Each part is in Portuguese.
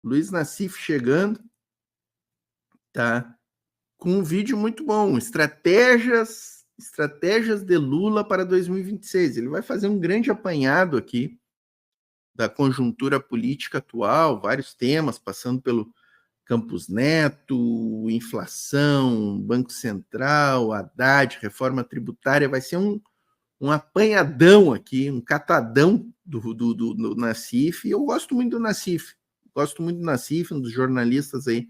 Luiz Nassif chegando, tá? Com um vídeo muito bom, estratégias de Lula para 2026. Ele vai fazer um grande apanhado aqui da conjuntura política atual, vários temas, passando pelo Campos Neto, inflação, Banco Central, Haddad, reforma tributária. Vai ser um apanhadão aqui, um catadão do Nassif. E eu gosto muito do Nassif. Gosto muito do Nassif, um dos jornalistas aí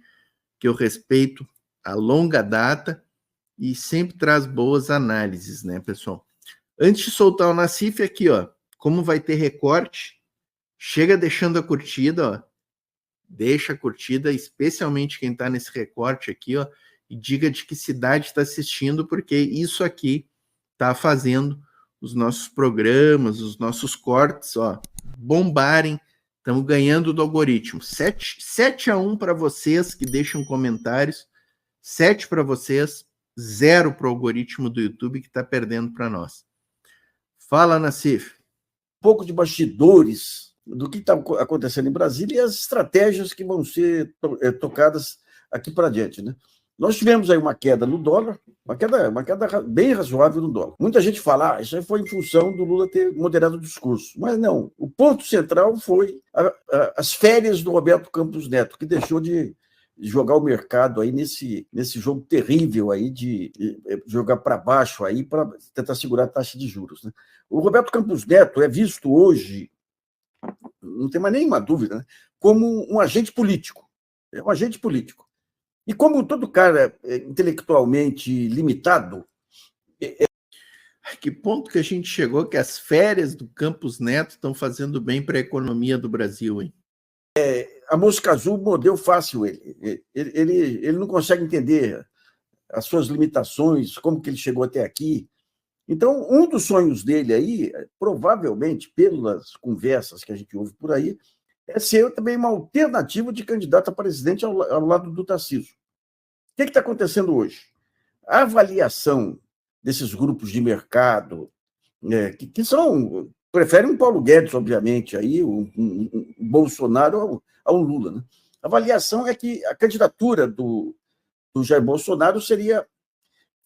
que eu respeito a longa data e sempre traz boas análises, né, pessoal? Antes de soltar o Nassif aqui, ó, como vai ter recorte, chega deixando a curtida, ó, deixa a curtida, especialmente quem está nesse recorte aqui, ó, e diga de que cidade está assistindo, porque isso aqui está fazendo os nossos programas, os nossos cortes, ó, bombarem. Estamos ganhando do algoritmo. 7-1 para vocês que deixam comentários, 7 para vocês, 0 para o algoritmo do YouTube que está perdendo para nós. Fala, Nassif. Um pouco de bastidores do que está acontecendo em Brasília e as estratégias que vão ser tocadas aqui para diante, né? Nós tivemos aí uma queda no dólar, uma queda bem razoável no dólar. Muita gente fala, isso aí foi em função do Lula ter moderado o discurso. Mas não, o ponto central foi as férias do Roberto Campos Neto, que deixou de jogar o mercado aí nesse jogo terrível aí de jogar para baixo aí para tentar segurar a taxa de juros, né? O Roberto Campos Neto é visto hoje, não tem mais nenhuma dúvida, né, como um agente político. É um agente político. E como todo cara intelectualmente limitado... Que ponto que a gente chegou que as férias do Campos Neto estão fazendo bem para a economia do Brasil, hein? A mosca azul mordeu fácil ele. Ele não consegue entender as suas limitações, como que ele chegou até aqui. Então, um dos sonhos dele aí, provavelmente, pelas conversas que a gente ouve por aí, é ser também uma alternativa de candidato a presidente ao lado do Tarcísio. O que está acontecendo hoje? A avaliação desses grupos de mercado, que preferem um Paulo Guedes, obviamente, aí, um Bolsonaro ao Lula, né? A avaliação é que a candidatura do Jair Bolsonaro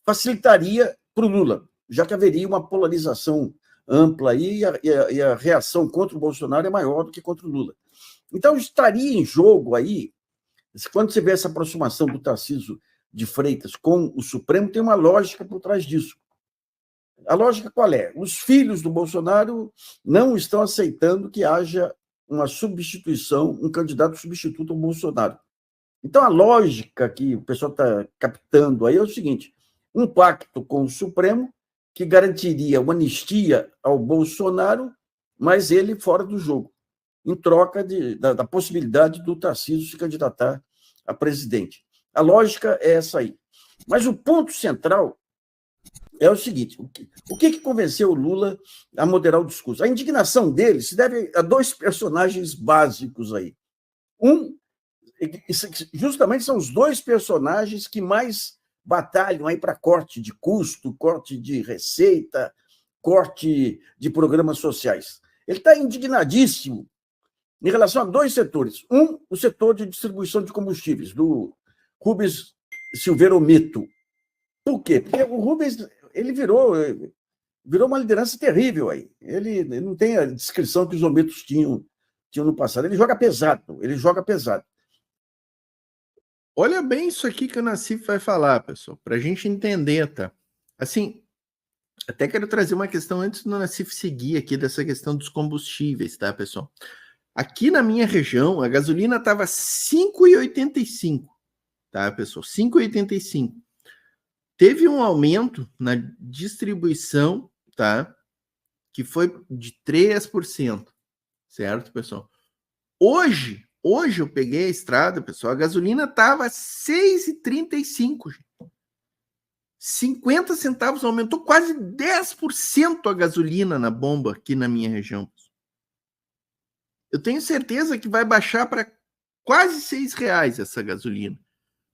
facilitaria para o Lula, já que haveria uma polarização ampla aí e a reação contra o Bolsonaro é maior do que contra o Lula. Então, estaria em jogo aí, quando você vê essa aproximação do Tarcísio de Freitas com o Supremo, tem uma lógica por trás disso. A lógica qual é? Os filhos do Bolsonaro não estão aceitando que haja uma substituição, um candidato substituto ao Bolsonaro. Então, a lógica que o pessoal está captando aí é o seguinte: um pacto com o Supremo que garantiria uma anistia ao Bolsonaro, mas ele fora do jogo, em troca da possibilidade do Tarcísio se candidatar a presidente. A lógica é essa aí. Mas o ponto central é o seguinte: o que convenceu o Lula a moderar o discurso? A indignação dele se deve a dois personagens básicos aí. Justamente são os dois personagens que mais batalham aí para corte de custo, corte de receita, corte de programas sociais. Ele está indignadíssimo em relação a dois setores. O setor de distribuição de combustíveis, do Rubens Silveira Mito. Por quê? Porque o Rubens ele virou uma liderança terrível aí. Ele não tem a descrição que os Ometos tinham no passado. Ele joga pesado. Olha bem isso aqui que o Nassif vai falar, pessoal, para a gente entender, tá? Assim, até quero trazer uma questão antes do Nassif seguir aqui dessa questão dos combustíveis, tá, pessoal? Aqui na minha região, a gasolina estava 5,85, tá, pessoal? 5,85. Teve um aumento na distribuição, tá? Que foi de 3%, certo, pessoal? Hoje eu peguei a estrada, pessoal, a gasolina estava 6,35. 50 centavos, aumentou quase 10% a gasolina na bomba aqui na minha região. Eu tenho certeza que vai baixar para quase R$6 essa gasolina.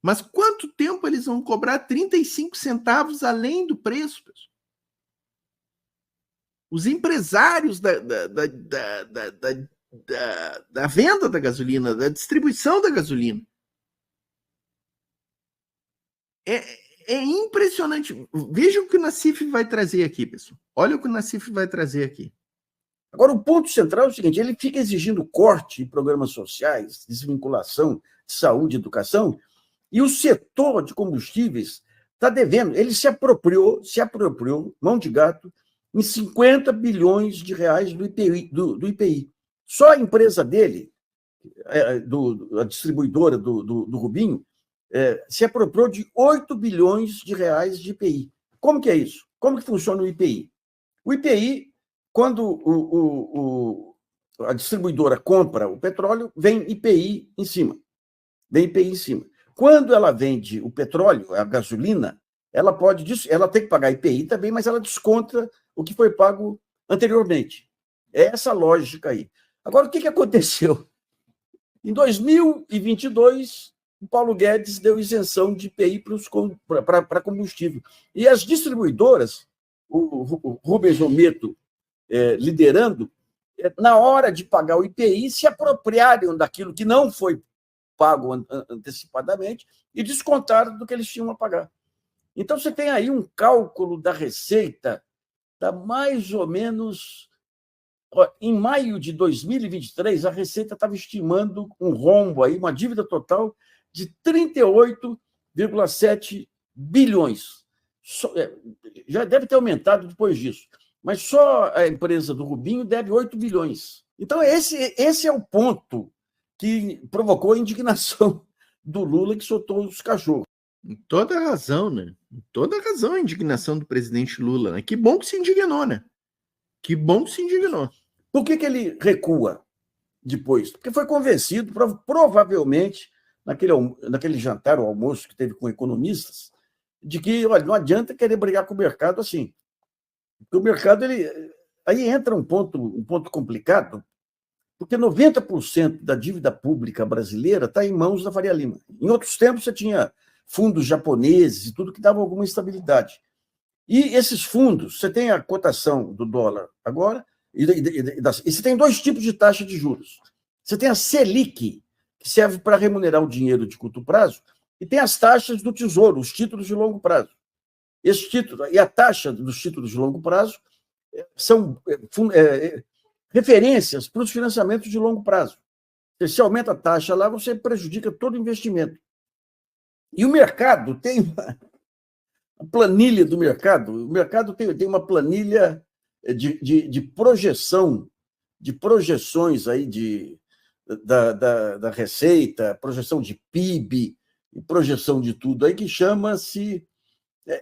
Mas quanto tempo eles vão cobrar 35 centavos além do preço, pessoal? Os empresários da da venda da gasolina, da distribuição da gasolina. É impressionante. Veja o que o Nassif vai trazer aqui, pessoal. Olha o que o Nassif vai trazer aqui. Agora, o ponto central é o seguinte: ele fica exigindo corte em programas sociais, desvinculação de saúde e educação, e o setor de combustíveis está devendo. Ele se apropriou, mão de gato, em 50 bilhões de reais do IPI. Só a empresa dele, a distribuidora do Rubinho, se apropriou de 8 bilhões de reais de IPI. Como que é isso? Como que funciona o IPI? O IPI, quando a distribuidora compra o petróleo, vem IPI em cima. Quando ela vende o petróleo, a gasolina, ela tem que pagar IPI também, mas ela desconta o que foi pago anteriormente. É essa lógica aí. Agora, o que aconteceu? Em 2022, o Paulo Guedes deu isenção de IPI para combustível. E as distribuidoras, o Rubens Ometo liderando, na hora de pagar o IPI, se apropriaram daquilo que não foi pago antecipadamente e descontaram do que eles tinham a pagar. Então, você tem aí um cálculo da receita, da mais ou menos... Em maio de 2023, a Receita estava estimando um rombo, aí, uma dívida total de 38,7 bilhões. Já deve ter aumentado depois disso, mas só a empresa do Rubinho deve 8 bilhões. Então, esse é o ponto que provocou a indignação do Lula, que soltou os cachorros. Com toda razão, né? Com toda razão a indignação do presidente Lula, né? Que bom que se indignou, né? Que bom que se indignou. Por que ele recua depois? Porque foi convencido, provavelmente, naquele jantar ou almoço que teve com economistas, de que, olha, não adianta querer brigar com o mercado assim. Porque o mercado, aí entra um ponto complicado, porque 90% da dívida pública brasileira está em mãos da Faria Lima. Em outros tempos, você tinha fundos japoneses e tudo que dava alguma estabilidade. E esses fundos, você tem a cotação do dólar agora, e você tem dois tipos de taxa de juros. Você tem a Selic, que serve para remunerar o dinheiro de curto prazo, e tem as taxas do Tesouro, os títulos de longo prazo. Esse título, e a taxa dos títulos de longo prazo são referências para os financiamentos de longo prazo. Se aumenta a taxa lá, você prejudica todo o investimento. E o mercado tem a planilha do mercado. O mercado tem uma planilha de projeção, de projeções aí da receita, projeção de PIB, projeção de tudo aí, que chama-se...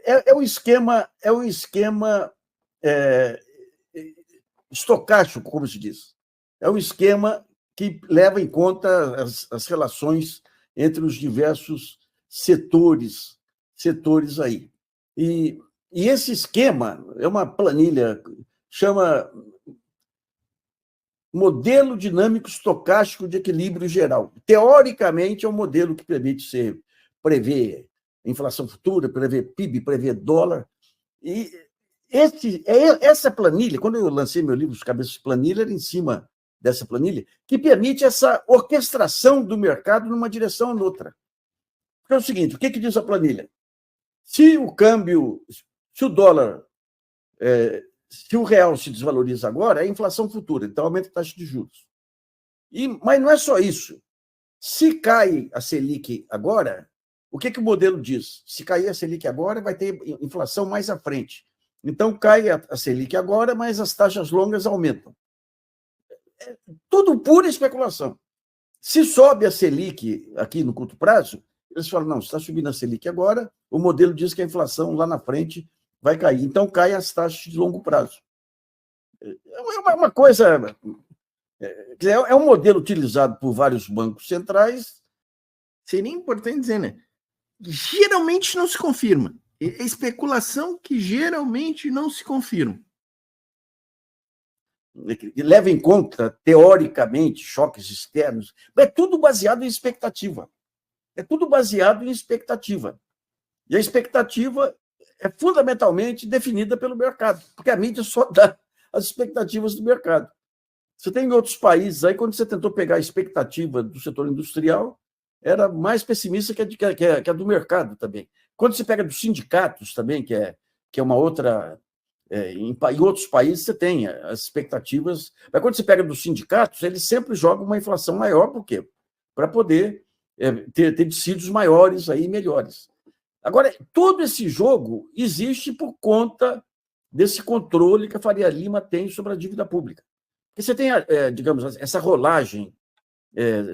É um esquema estocástico, como se diz. É um esquema que leva em conta as relações entre os diversos setores aí. E esse esquema é uma planilha, chama Modelo Dinâmico Estocástico de Equilíbrio Geral. Teoricamente, é um modelo que permite você prever inflação futura, prever PIB, prever dólar. E essa planilha, quando eu lancei meu livro Os Cabeças de Planilha, era em cima dessa planilha, que permite essa orquestração do mercado numa direção ou noutra. Porque é o seguinte, o que diz a planilha? Se o dólar, se o real se desvaloriza agora, é inflação futura, então aumenta a taxa de juros. Mas não é só isso. Se cai a Selic agora, o que o modelo diz? Se cair a Selic agora, vai ter inflação mais à frente. Então, cai a Selic agora, mas as taxas longas aumentam. É tudo pura especulação. Se sobe a Selic aqui no curto prazo, eles falam, não, se está subindo a Selic agora, o modelo diz que a inflação lá na frente vai cair. Então, cai as taxas de longo prazo. É uma coisa... É um modelo utilizado por vários bancos centrais. Seria importante dizer, né? Geralmente não se confirma. É especulação que geralmente não se confirma. Leva em conta, teoricamente, choques externos. É tudo baseado em expectativa. E a expectativa é fundamentalmente definida pelo mercado, porque a mídia só dá as expectativas do mercado. Você tem em outros países, aí quando você tentou pegar a expectativa do setor industrial, era mais pessimista que a do mercado também. Quando você pega dos sindicatos também, que é uma outra... em outros países você tem as expectativas, mas quando você pega dos sindicatos, eles sempre jogam uma inflação maior, por quê? Para poder ter dissídios maiores aí, melhores. Agora, todo esse jogo existe por conta desse controle que a Faria Lima tem sobre a dívida pública. Porque você tem, digamos, essa rolagem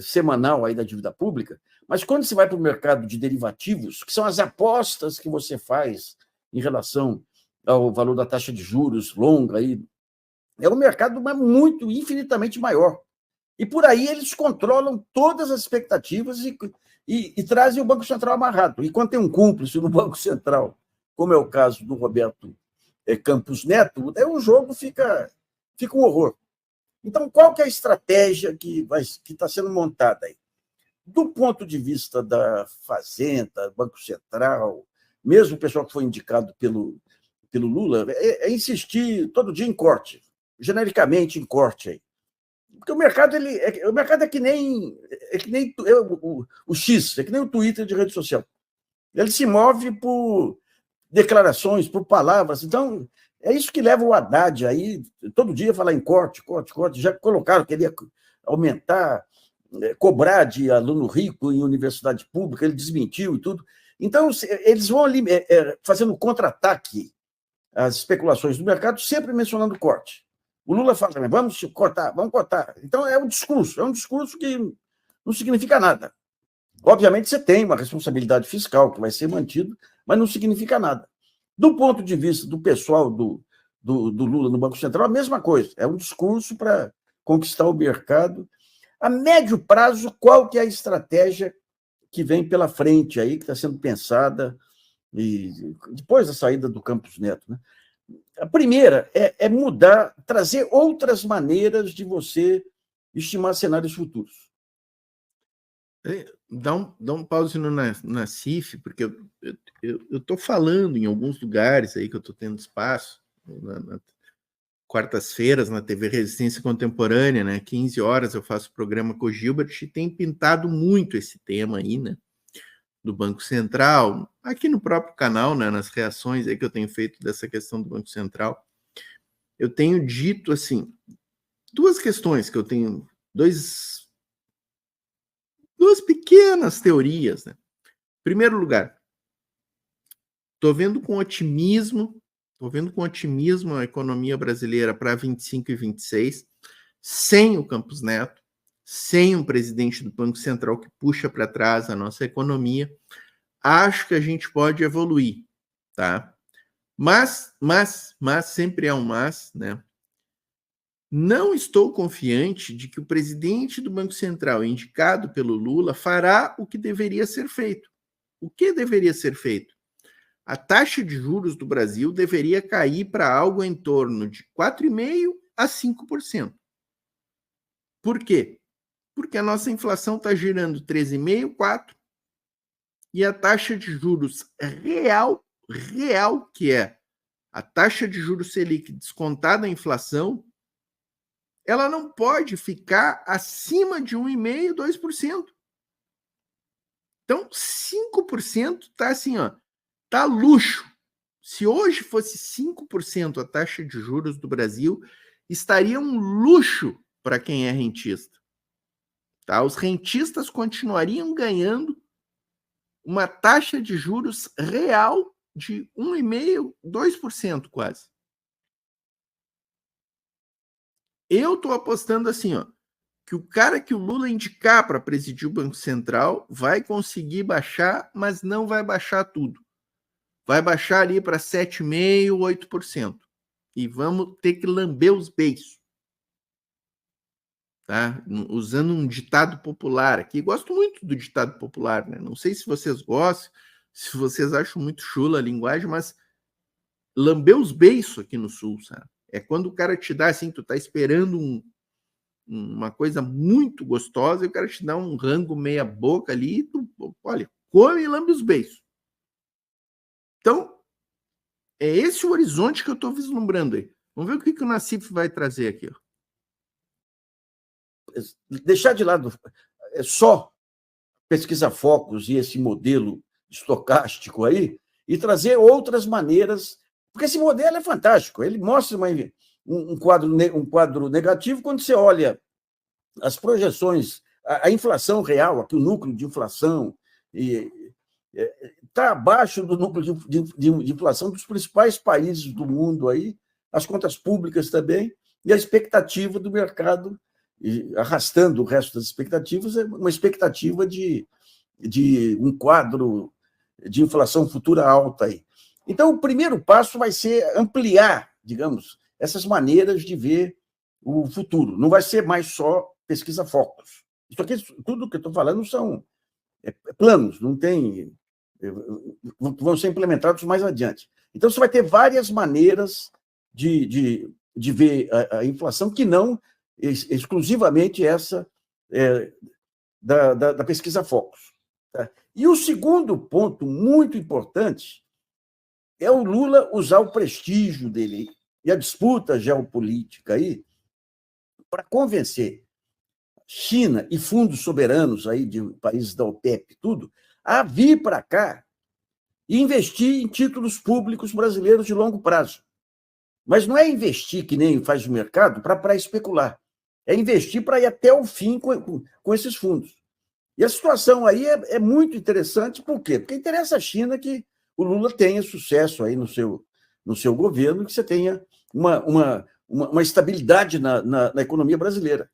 semanal aí da dívida pública, mas quando você vai para o mercado de derivativos, que são as apostas que você faz em relação ao valor da taxa de juros longa, aí, é um mercado muito, infinitamente maior. E por aí eles controlam todas as expectativas e trazem o Banco Central amarrado. E quando tem um cúmplice no Banco Central, como é o caso do Roberto Campos Neto, o jogo fica um horror. Então, qual que é a estratégia que está sendo montada aí? Do ponto de vista da Fazenda, Banco Central, mesmo o pessoal que foi indicado pelo Lula, insistir todo dia em corte, genericamente em corte aí. Porque o mercado é que nem o X, é que nem o Twitter de rede social. Ele se move por declarações, por palavras. Então, é isso que leva o Haddad aí, todo dia, falar em corte, corte, corte. Já colocaram que ele ia aumentar, cobrar de aluno rico em universidade pública, ele desmentiu e tudo. Então, eles vão ali fazendo contra-ataque às especulações do mercado, sempre mencionando corte. O Lula fala, vamos cortar, vamos cortar. Então, é um discurso que não significa nada. Obviamente, você tem uma responsabilidade fiscal que vai ser mantido, mas não significa nada. Do ponto de vista do pessoal do Lula no Banco Central, a mesma coisa. É um discurso para conquistar o mercado. A médio prazo, qual que é a estratégia que vem pela frente aí, que está sendo pensada e depois da saída do Campos Neto, né? A primeira é mudar, trazer outras maneiras de você estimar cenários futuros. Dá um pause no Nassif, porque eu estou falando em alguns lugares aí que eu estou tendo espaço, quartas-feiras na TV Resistência Contemporânea, né? 15 horas eu faço programa com o Gilbert e tem pintado muito esse tema aí, né? Do Banco Central, aqui no próprio canal, né? Nas reações aí que eu tenho feito dessa questão do Banco Central, eu tenho dito, assim, duas questões que eu tenho, duas pequenas teorias, né? Em primeiro lugar, estou vendo com otimismo a economia brasileira para 25 e 26, sem o Campos Neto, sem um presidente do Banco Central que puxa para trás a nossa economia. Acho que a gente pode evoluir, tá? Mas sempre é um mas, né? Não estou confiante de que o presidente do Banco Central, indicado pelo Lula, fará o que deveria ser feito. O que deveria ser feito? A taxa de juros do Brasil deveria cair para algo em torno de 4,5% a 5%. Por quê? Porque a nossa inflação está girando 13,5%, 4%, e a taxa de juros real, que é a taxa de juros Selic descontada a inflação, ela não pode ficar acima de 1,5%, 2%. Então, 5% está assim, ó, tá luxo. Se hoje fosse 5% a taxa de juros do Brasil, estaria um luxo para quem é rentista. Tá? Os rentistas continuariam ganhando uma taxa de juros real de 1,5%, 2% quase. Eu estou apostando assim, ó, que o cara que o Lula indicar para presidir o Banco Central vai conseguir baixar, mas não vai baixar tudo. Vai baixar ali para 7,5%, 8%. E vamos ter que lamber os beiços. Tá? Usando um ditado popular aqui. Gosto muito do ditado popular, né? Não sei se vocês gostam, se vocês acham muito chula a linguagem, mas lamber os beiços aqui no Sul, sabe? É quando o cara te dá assim, tu tá esperando uma coisa muito gostosa e o cara te dá um rango meia boca ali e tu, olha, come e lambe os beiços. Então, é esse o horizonte que eu estou vislumbrando aí. Vamos ver o que o Nassif vai trazer aqui. Ó. deixar de lado só pesquisa focos e esse modelo estocástico aí e trazer outras maneiras, porque esse modelo é fantástico, ele mostra um quadro negativo quando você olha as projeções, a inflação real, aqui o núcleo de inflação está abaixo do núcleo de inflação dos principais países do mundo aí, as contas públicas também, e a expectativa do mercado, arrastando o resto das expectativas, é uma expectativa de um quadro de inflação futura alta aí. Então, o primeiro passo vai ser ampliar, digamos, essas maneiras de ver o futuro. Não vai ser mais só pesquisa focos. Isso aqui, tudo que eu estou falando são planos, não tem, vão ser implementados mais adiante. Então, você vai ter várias maneiras de ver a inflação que não exclusivamente essa da pesquisa focos. Tá? E o segundo ponto muito importante é o Lula usar o prestígio dele e a disputa geopolítica aí para convencer China e fundos soberanos aí de países da OPEP, tudo, a vir para cá e investir em títulos públicos brasileiros de longo prazo. Mas não é investir que nem faz o mercado para especular. É investir para ir até o fim com esses fundos. E a situação aí é muito interessante, por quê? Porque interessa à China que o Lula tenha sucesso aí no seu governo, que você tenha uma estabilidade na economia brasileira.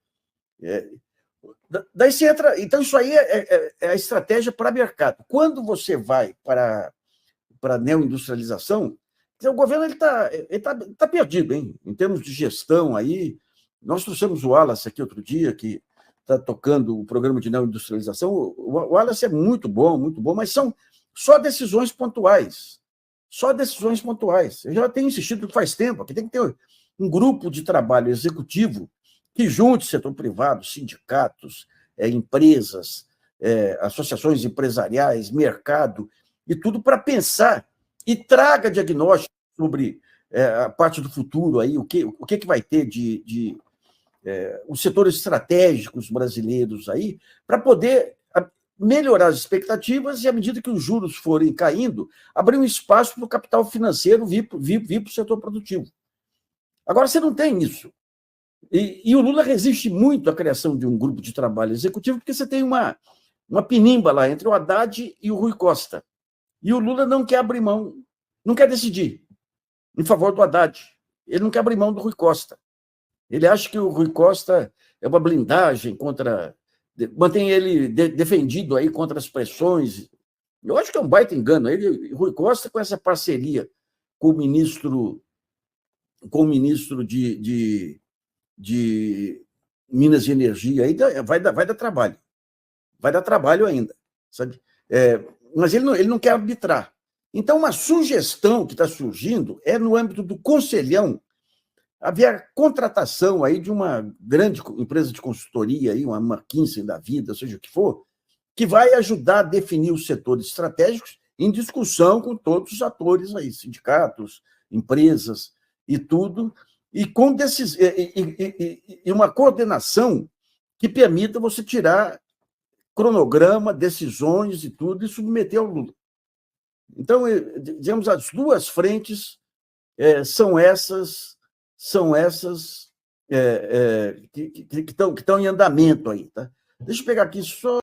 Daí você entra. Então, isso aí é a estratégia para mercado. Quando você vai para a neoindustrialização, o governo tá perdido, hein? Em termos de gestão aí. Nós trouxemos o Wallace aqui outro dia, que está tocando o programa de neoindustrialização. O Wallace é muito bom, mas são só decisões pontuais. Só decisões pontuais. Eu já tenho insistido faz tempo que tem que ter um grupo de trabalho executivo que junte setor privado, sindicatos, empresas, associações empresariais, mercado, e tudo para pensar e traga diagnóstico sobre a parte do futuro, aí, o que vai ter de os setores estratégicos brasileiros aí, para poder melhorar as expectativas e, à medida que os juros forem caindo, abrir um espaço para o capital financeiro vir para o setor produtivo. Agora, você não tem isso. E o Lula resiste muito à criação de um grupo de trabalho executivo, porque você tem uma pinimba lá entre o Haddad e o Rui Costa. E o Lula não quer abrir mão, não quer decidir em favor do Haddad. Ele não quer abrir mão do Rui Costa. Ele acha que o Rui Costa é uma blindagem contra... mantém ele defendido aí contra as pressões. Eu acho que é um baita engano. O Rui Costa, com essa parceria com o ministro de Minas e Energia, aí vai dar trabalho. Vai dar trabalho ainda, sabe? Mas ele não quer arbitrar. Então, uma sugestão que está surgindo é no âmbito do Conselhão haver a contratação aí de uma grande empresa de consultoria, aí, uma McKinsey da vida, seja o que for, que vai ajudar a definir os setores estratégicos em discussão com todos os atores aí, sindicatos, empresas e tudo, e com e uma coordenação que permita você tirar cronograma, decisões e tudo, e submeter ao Lula. Então, digamos, as duas frentes são essas que estão em andamento aí. Tá? Deixa eu pegar aqui só...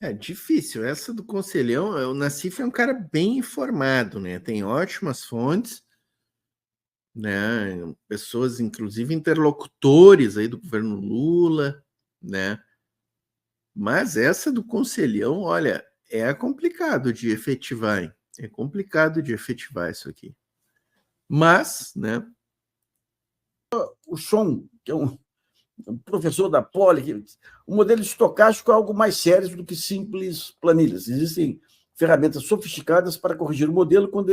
É difícil. Essa do Conselhão, o Nassif é um cara bem informado, né? Tem ótimas fontes, né? Pessoas, inclusive, interlocutores aí do governo Lula, né? Mas essa do Conselhão, olha, é complicado de efetivar, hein? É complicado de efetivar isso aqui. Mas, né? O Som, que é um professor da Poli, o modelo estocástico é algo mais sério do que simples planilhas. Existem ferramentas sofisticadas para corrigir o modelo quando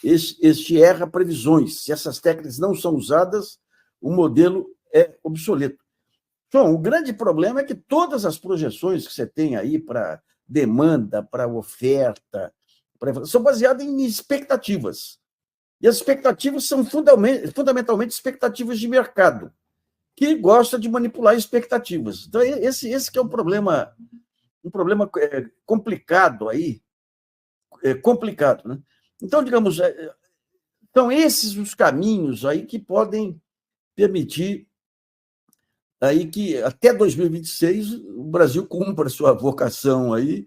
este erra previsões. Se essas técnicas não são usadas, o modelo é obsoleto. Então, o grande problema é que todas as projeções que você tem aí para demanda, para oferta, são baseadas em expectativas. E as expectativas são fundamentalmente expectativas de mercado. que gosta de manipular expectativas. Então, esse que é um problema complicado aí, complicado, né? Então, digamos, são esses os caminhos aí que podem permitir aí que até 2026 o Brasil cumpra sua vocação aí,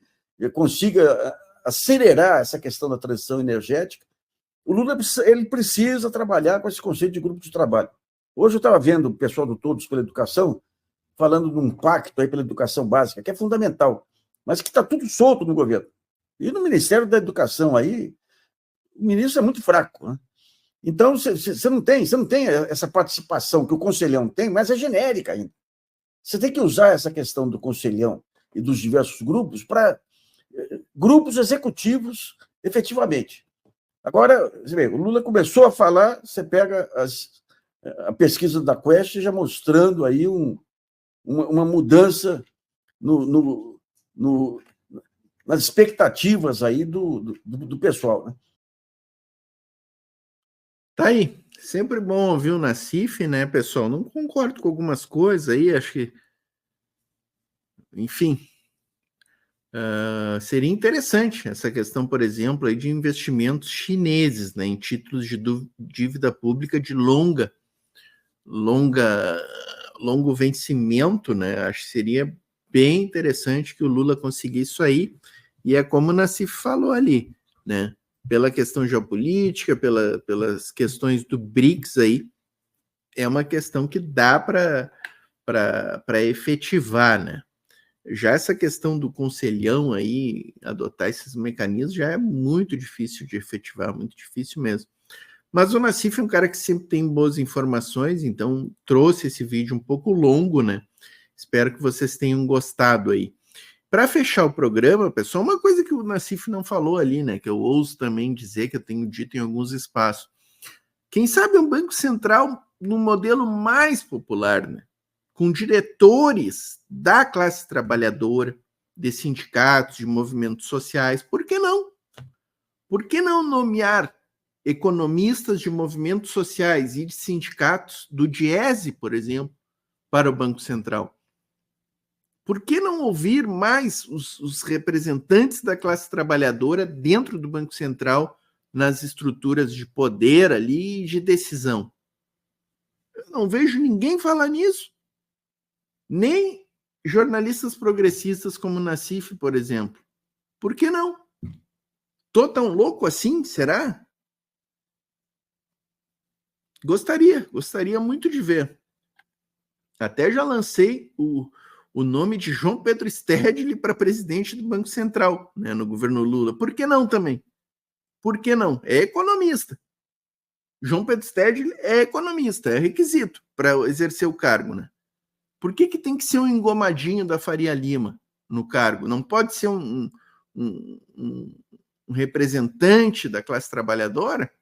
consiga acelerar essa questão da transição energética. O Lula ele precisa trabalhar com esse conceito de grupo de trabalho. Hoje eu estava vendo o pessoal do Todos pela Educação falando de um pacto aí pela educação básica, que é fundamental, mas que está tudo solto no governo. E no Ministério da Educação aí, o ministro é muito fraco, né? Então, você não tem essa participação que o conselhão tem, mas é genérica ainda. Você tem que usar essa questão do conselhão e dos diversos grupos para grupos executivos, efetivamente. Agora, você vê, o Lula começou a falar, você pega a pesquisa da Quest já mostrando aí uma mudança nas expectativas aí do pessoal, né? Tá aí. Sempre bom ouvir o Nassif, né, pessoal? Não concordo com algumas coisas aí, acho que, enfim, seria interessante essa questão, por exemplo, aí de investimentos chineses, né, em títulos de dívida pública de longo vencimento, né? Acho que seria bem interessante que o Lula conseguisse isso aí, e é como o Nassif falou ali, né? Pela questão geopolítica, pelas questões do BRICS aí, é uma questão que dá para efetivar, né? Já essa questão do conselhão aí, adotar esses mecanismos, já é muito difícil de efetivar, muito difícil mesmo. Mas o Nassif é um cara que sempre tem boas informações, então trouxe esse vídeo um pouco longo, né? Espero que vocês tenham gostado aí. Para fechar o programa, pessoal, uma coisa que o Nassif não falou ali, né? Que eu ouso também dizer, que eu tenho dito em alguns espaços. Quem sabe um Banco Central no modelo mais popular, né? Com diretores da classe trabalhadora, de sindicatos, de movimentos sociais. Por que não? Por que não nomear economistas de movimentos sociais e de sindicatos do Diese, por exemplo, para o Banco Central? Por que não ouvir mais os representantes da classe trabalhadora dentro do Banco Central, nas estruturas de poder ali e de decisão? Eu não vejo ninguém falar nisso. Nem jornalistas progressistas como o Nassif, por exemplo. Por que não? Tô tão louco assim, será? Gostaria muito de ver. Até já lancei o nome de João Pedro Stedley para presidente do Banco Central, né, no governo Lula. Por que não também? Por que não? É economista. João Pedro Stedley é economista, é requisito para exercer o cargo, né? Por que tem que ser um engomadinho da Faria Lima no cargo? Não pode ser um representante da classe trabalhadora?